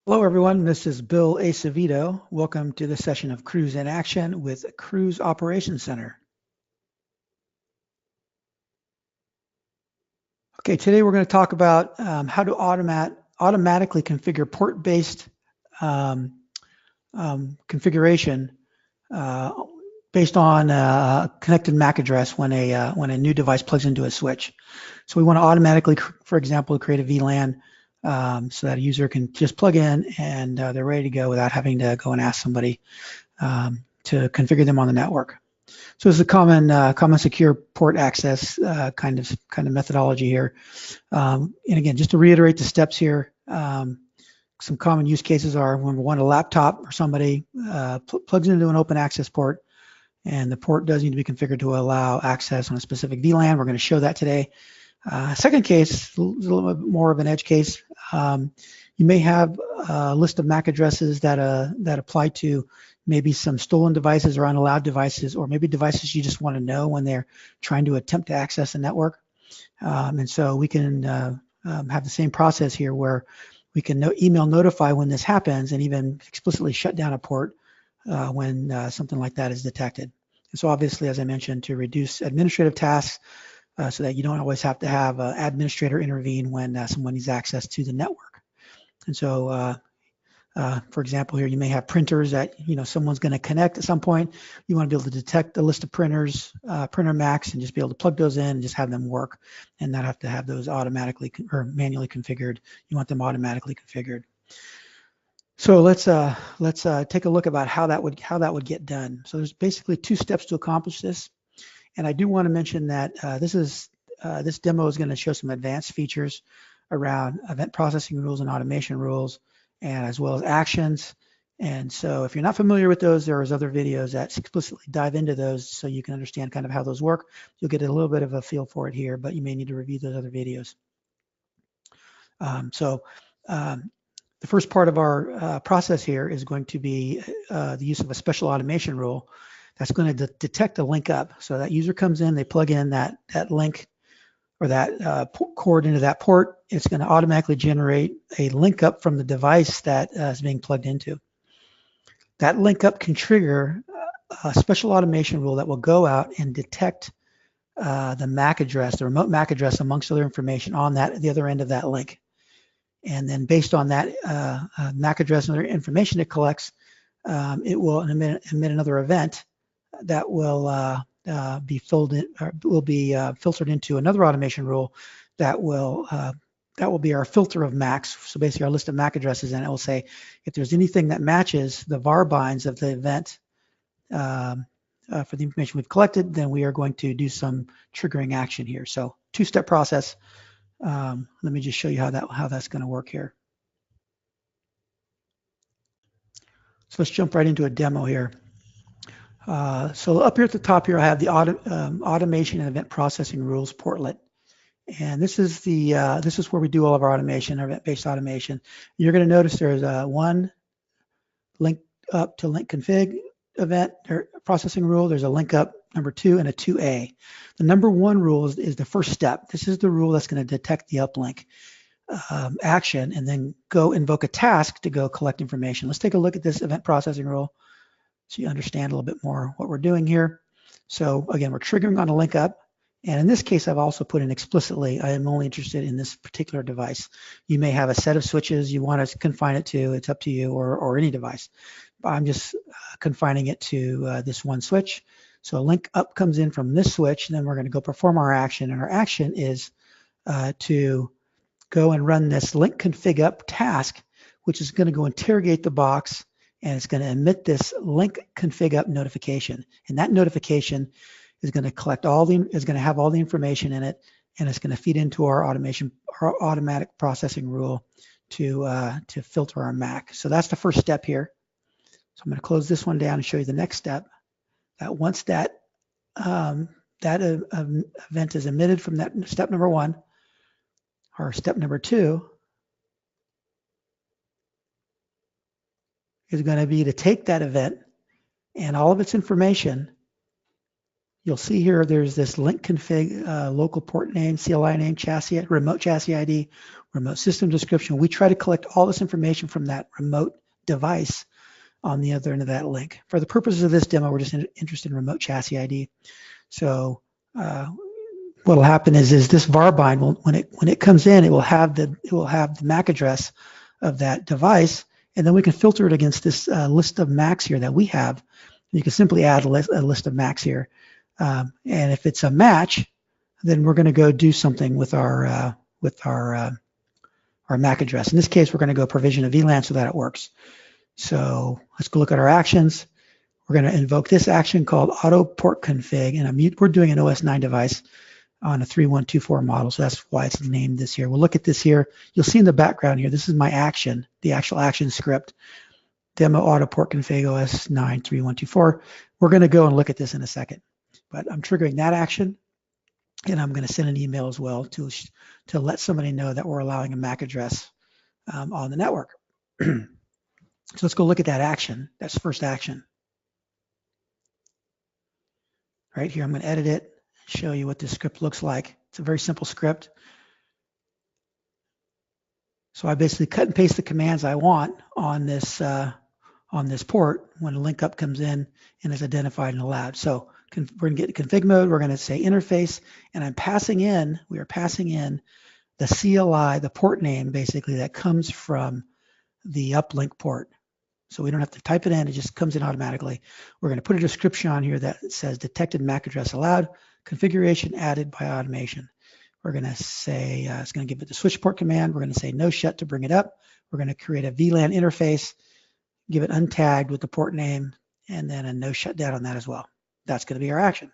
Hello, everyone. This is Bill Acevedo. Welcome to the session of Cruz in Action with Cruz Operations Center. Okay, today we're going to talk about how to automatically configure port-based configuration based on connected MAC address when a new device plugs into a switch. So we want to automatically, for example, create a VLAN so that a user can just plug in and they're ready to go without having to go and ask somebody to configure them on the network. So it's a common secure port access kind of methodology here. And again, just to reiterate the steps here, some common use cases are when we want a laptop or somebody plugs into an open access port, and the port does need to be configured to allow access on a specific VLAN. We're going to show that today. Second case, a little bit more of an edge case. You may have a list of MAC addresses that apply to maybe some stolen devices or unallowed devices, or maybe devices you just want to know when they're trying to attempt to access the network. And so we can have the same process here where we can email notify when this happens and even explicitly shut down a port when something like that is detected. And so obviously, as I mentioned, to reduce administrative tasks, so that you don't always have to have an administrator intervene when someone needs access to the network. And so, for example, here you may have printers that someone's going to connect at some point. You want to be able to detect a list of printers, printer Macs, and just be able to plug those in and just have them work, and not have to have those automatically or manually configured. You want them automatically configured. So let's take a look about how that would get done. So there's basically two steps to accomplish this. And I do want to mention that this demo is going to show some advanced features around event processing rules and automation rules, and as well as actions. And so if you're not familiar with those, there's other videos that explicitly dive into those so you can understand kind of how those work. You'll get a little bit of a feel for it here, but you may need to review those other videos. The first part of our process here is going to be the use of a special automation rule that's going to detect a link up. So that user comes in, they plug in that link or that cord into that port. It's going to automatically generate a link up from the device that is being plugged into. That link up can trigger a special automation rule that will go out and detect the MAC address, the remote MAC address, amongst other information on the other end of that link. And then based on that MAC address and other information it collects, it will emit another event that will be filtered into another automation rule that will be our filter of MACs. So basically our list of MAC addresses, and it will say if there's anything that matches the var binds of the event for the information we've collected, then we are going to do some triggering action here. So two-step process. Let me just show you how that's going to work here. So let's jump right into a demo here. So up here at the top here, I have the automation and event processing rules portlet. And this is where we do all of our automation, our event-based automation. You're going to notice there's one link up to link config event or processing rule. There's a link up number 2 and a 2A. The number 1 rule is the first step. This is the rule that's going to detect the uplink action and then go invoke a task to go collect information. Let's take a look at this event processing rule so you understand a little bit more what we're doing here. So again, we're triggering on a link up. And in this case, I've also put in explicitly, I am only interested in this particular device. You may have a set of switches you want to confine it to. It's up to you, or any device. But I'm just confining it to this one switch. So a link up comes in from this switch, and then we're going to go perform our action. And our action is to go and run this link config up task, which is going to go interrogate the box, and it's going to emit this link config up notification. And that notification is going to have all the information in it, and it's going to feed into our automatic processing rule to filter our MAC. So that's the first step here. So I'm going to close this one down and show you the next step. That once that event is emitted from that step number 1, or step number 2 is going to be to take that event and all of its information. you'll see here there's this link config, local port name, CLI name, chassis, remote chassis ID, remote system description. We try to collect all this information from that remote device on the other end of that link. For the purposes of this demo, we're just interested in remote chassis ID. So what will happen is this var bind will, when it comes in, it will have the MAC address of that device, and then we can filter it against this list of MACs here that we have. You can simply add a list of MACs here, and if it's a match, then we're going to go do something with our MAC address. In this case, we're going to go provision a VLAN so that it works. So let's go look at our actions. We're going to invoke this action called auto port config, and we're doing an OS 9 device on a 3124 model, so that's why it's named this here. We'll look at this here. You'll see in the background here, this is my action, the actual action script, demo auto port config OS 9 3124. We're going to go and look at this in a second, but I'm triggering that action, and I'm going to send an email as well to let somebody know that we're allowing a MAC address on the network. So let's go look at that action. That's the first action. Right here, I'm going to edit it, show you what this script looks like. It's a very simple script. So I basically cut and paste the commands I want on this port when a link up comes in and is identified and allowed. So we're going to get config mode. We're going to say interface, and we are passing in the CLI, the port name basically that comes from the uplink port. So we don't have to type it in, it just comes in automatically. We're going to put a description on here that says detected MAC address allowed, configuration added by automation. We're going to say, it's going to give it the switch port command. We're going to say no shut to bring it up. We're going to create a VLAN interface, give it untagged with the port name, and then a no shutdown on that as well. That's going to be our action.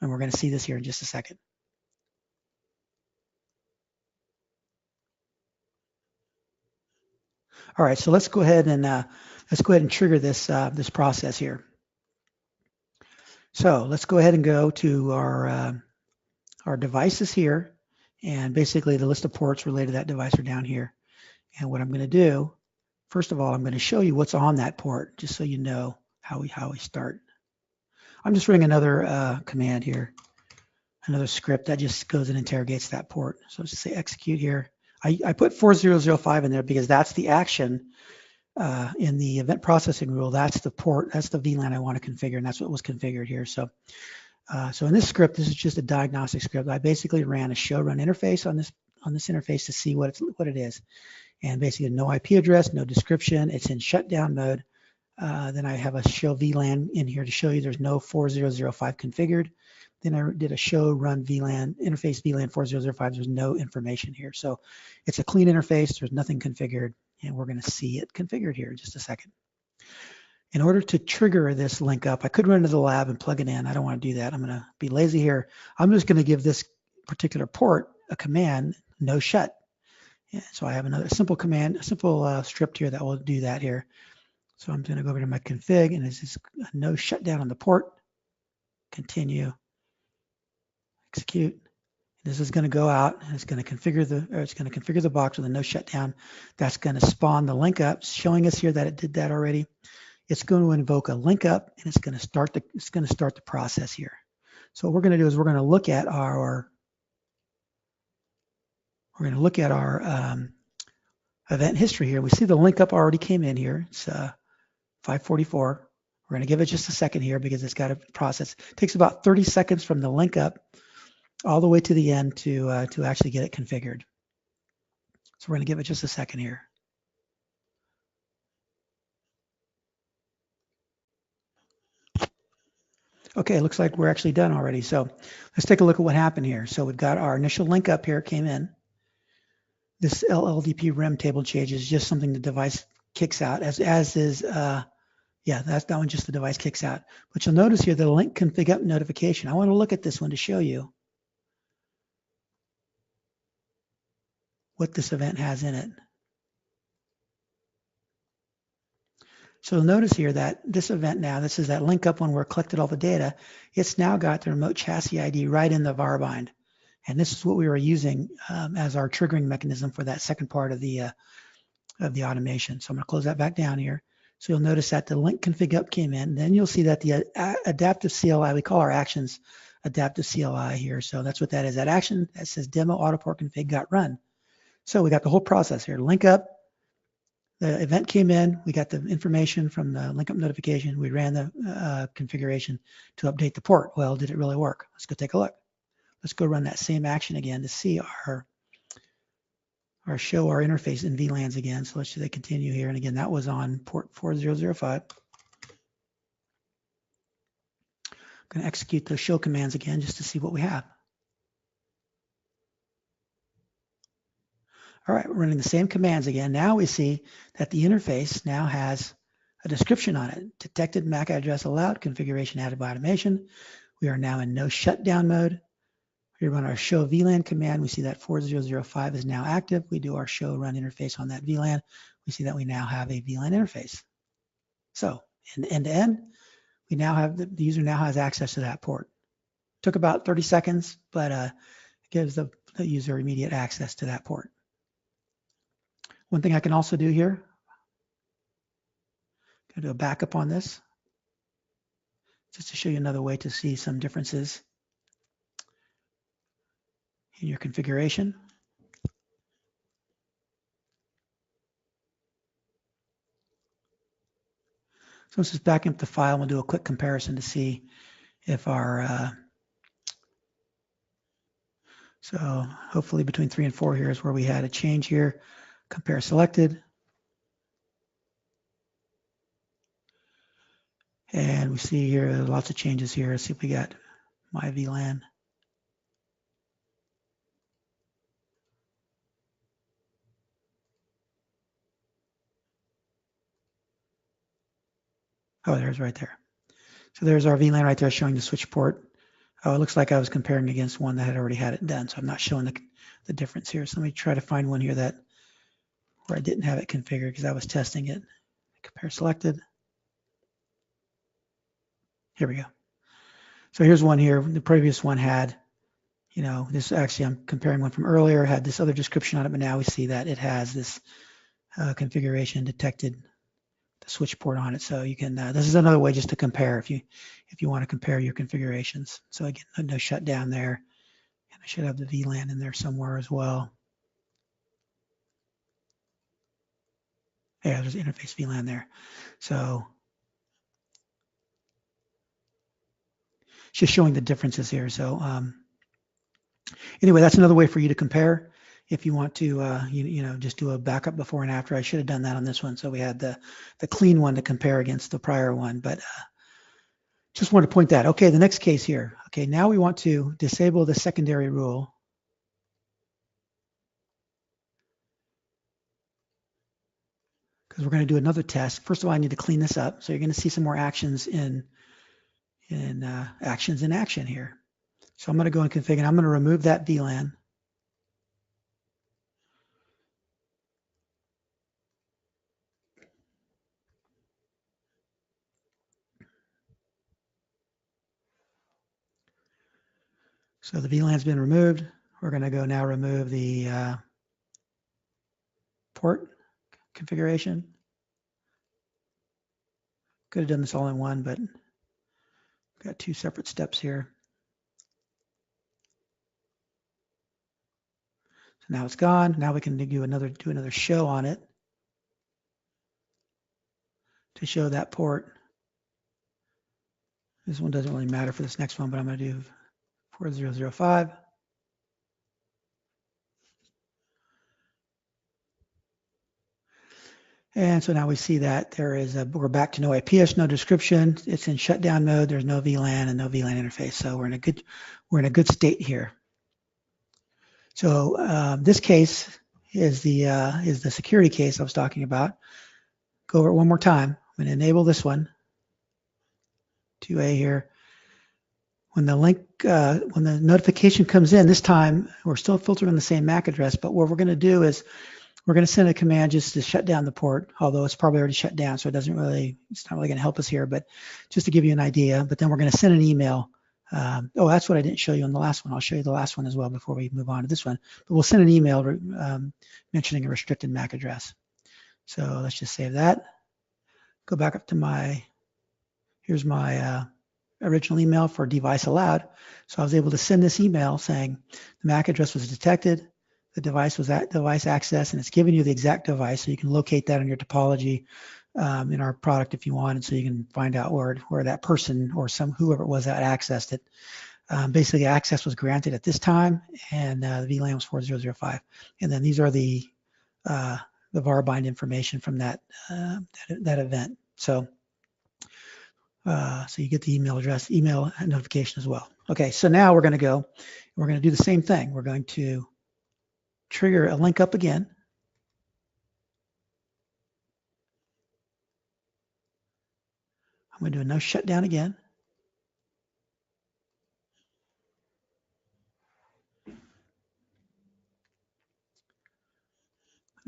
And we're going to see this here in just a second. All right, so let's go ahead and trigger this process here. So let's go ahead and go to our devices here, and basically the list of ports related to that device are down here. And what I'm going to do, first of all, I'm going to show you what's on that port, just so you know how we start. I'm just running another command here, another script that just goes and interrogates that port. So let's just say execute here. I put 4005 in there because that's the action in the event processing rule. That's the port, that's the VLAN I want to configure, and that's what was configured here. So in this script, this is just a diagnostic script. I basically ran a show run interface on this interface to see what it is, and basically no IP address, no description. It's in shutdown mode. Then I have a show VLAN in here to show you there's no 4005 configured. Then I did a show run VLAN interface VLAN 4005. There's no information here, so it's a clean interface. There's nothing configured, and we're going to see it configured here in just a second. In order to trigger this link up, I could run into the lab and plug it in. I don't want to do that. I'm going to be lazy here. I'm just going to give this particular port a command, no shut. Yeah, so I have another simple command, a simple script here that will do that here. So I'm going to go over to my config, and it's just a no shutdown on the port. Continue. Execute. This is going to go out, and it's going to configure the box with a no shutdown. That's going to spawn the link up, showing us here that it did that already. It's going to invoke a link up, and it's going to start the process here. So what we're going to do is we're going to look at our event history here. We see the link up already came in here. It's 544. We're going to give it just a second here because it's got to process. It takes about 30 seconds from the link up all the way to the end to actually get it configured. So we're going to give it just a second here. Okay, it looks like we're actually done already. So let's take a look at what happened here. So we've got our initial link up here came in. This LLDP rem table change is just something the device kicks out, as is, yeah, that one just the device kicks out. But you'll notice here the link config up notification. I want to look at this one to show you what this event has in it. So you'll notice here that this event now, this is that link up when we're collected all the data. It's now got the remote chassis ID right in the var bind. And this is what we were using as our triggering mechanism for that second part of the automation. So I'm going to close that back down here. So you'll notice that the link config up came in. Then you'll see that the adaptive CLI, we call our actions, adaptive CLI here. So that's what that is. That action that says demo autoport config got run. So we got the whole process here. Link up, the event came in, we got the information from the link up notification, we ran the configuration to update the port. Well, did it really work? Let's go take a look. Let's go run that same action again to see our show our interface in VLANs again. So let's just continue here. And again, that was on port 4005. I'm going to execute those show commands again just to see what we have. All right, we're running the same commands again. Now we see that the interface now has a description on it. Detected MAC address allowed, configuration added by automation. We are now in no shutdown mode. We run our show VLAN command. We see that 4005 is now active. We do our show run interface on that VLAN. We see that we now have a VLAN interface. So end to end, we now have the user now has access to that port. Took about 30 seconds, but it gives the user immediate access to that port. One thing I can also do here, go do a backup on this, just to show you another way to see some differences in your configuration. So let's just back up the file and we'll do a quick comparison to see if our, so hopefully between 3 and 4 here is where we had a change here. Compare selected. And we see here lots of changes here. Let's see if we got my VLAN. Oh, there's right there. So there's our VLAN right there showing the switch port. Oh, it looks like I was comparing against one that had already had it done. So I'm not showing the difference here. So let me try to find one here that where I didn't have it configured because I was testing it. Compare selected. Here we go. So here's one here. The previous one had, you know, this actually I'm comparing one from earlier, had this other description on it, but now we see that it has this configuration detected the switch port on it. So you can, this is another way just to compare if you want to compare your configurations. So again, no shutdown there. And I should have the VLAN in there somewhere as well. Yeah, there's interface VLAN there. So it's just showing the differences here. So anyway, that's another way for you to compare. If you want to, you know, just do a backup before and after. I should have done that on this one. So we had the clean one to compare against the prior one, but just wanted to point that. Okay, the next case here. Okay, now we want to disable the secondary rule. Because we're going to do another test. First of all, I need to clean this up. So you're going to see some more actions in actions in action here. So I'm going to go and configure, and I'm going to remove that VLAN. So the VLAN's been removed. We're going to go now remove the port configuration. Could have done this all in one, but got two separate steps here. So now it's gone. Now we can do another show on it to show that port. This one doesn't really matter for this next one, but I'm going to do 4005. And so now we see that there is we're back to no IPS, no description. It's in shutdown mode. There's no VLAN and no VLAN interface. So we're in a good state here. So this case is the security case I was talking about. Go over it one more time. I'm going to enable this one. 2A here. When the link, when the notification comes in, this time we're still filtering on the same MAC address, but what we're going to do is we're going to send a command just to shut down the port, although it's probably already shut down, so it's not really going to help us here, but just to give you an idea. But then we're going to send an email. Oh, that's what I didn't show you on the last one. I'll show you the last one as well before we move on to this one. But we'll send an email mentioning a restricted MAC address. So let's just save that. Go back up to here's my original email for device allowed. So I was able to send this email saying the MAC address was detected, the device was at device access, and it's giving you the exact device, so you can locate that on your topology in our product if you want, and so you can find out where that person or whoever it was that accessed it. Basically, access was granted at this time, and the VLAN was 4005. And then these are the VAR-bind information from that event. So you get the email address, email notification as well. Okay, so now we're going to do the same thing. We're going to trigger a link up again. I'm going to do a no shutdown again.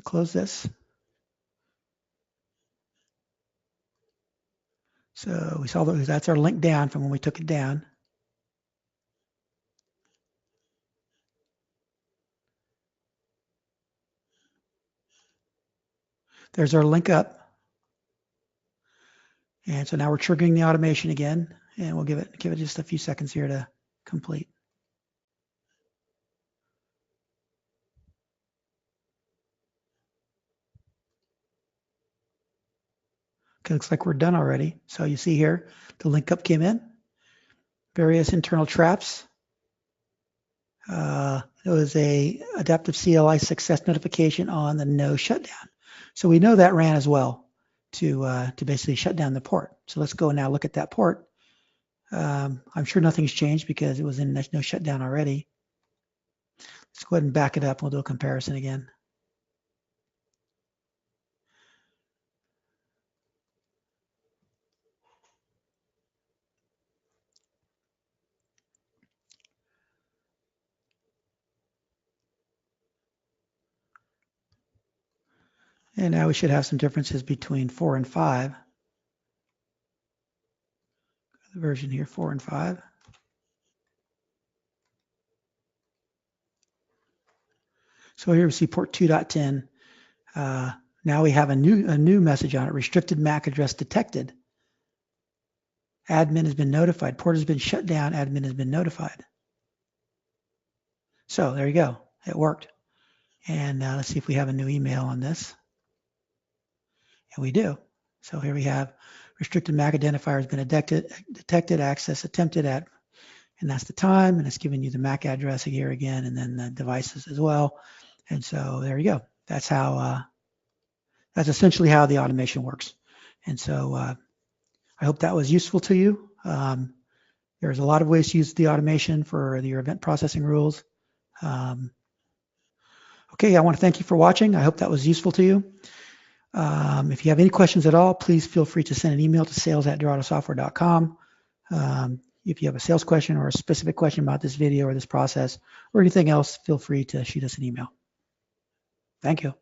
Close this. So we saw that's our link down from when we took it down. There's our link up. And so now we're triggering the automation again, and we'll give it just a few seconds here to complete. Okay, looks like we're done already. So you see here, the link up came in, various internal traps. It was a adaptive CLI success notification on the no shutdown. So we know that ran as well to basically shut down the port. So let's go now look at that port. I'm sure nothing's changed because it was in no shutdown already. Let's go ahead and back it up. We'll do a comparison again. And now we should have some differences between 4 and 5. The version here, 4 and 5. So here we see port 2.10. Now we have a new message on it, restricted MAC address detected. Admin has been notified. Port has been shut down. Admin has been notified. So there you go. It worked. And let's see if we have a new email on this. And we do. So here we have restricted MAC identifier has been detected, access attempted at, and that's the time, and it's giving you the MAC address here again, and then the devices as well. And so there you go. That's how. That's essentially how the automation works. And so I hope that was useful to you. There's a lot of ways to use the automation for your event processing rules. Okay, I want to thank you for watching. I hope that was useful to you. If you have any questions at all, please feel free to send an email to sales@doratosoftware.com. If you have a sales question or a specific question about this video or this process or anything else, feel free to shoot us an email. Thank you.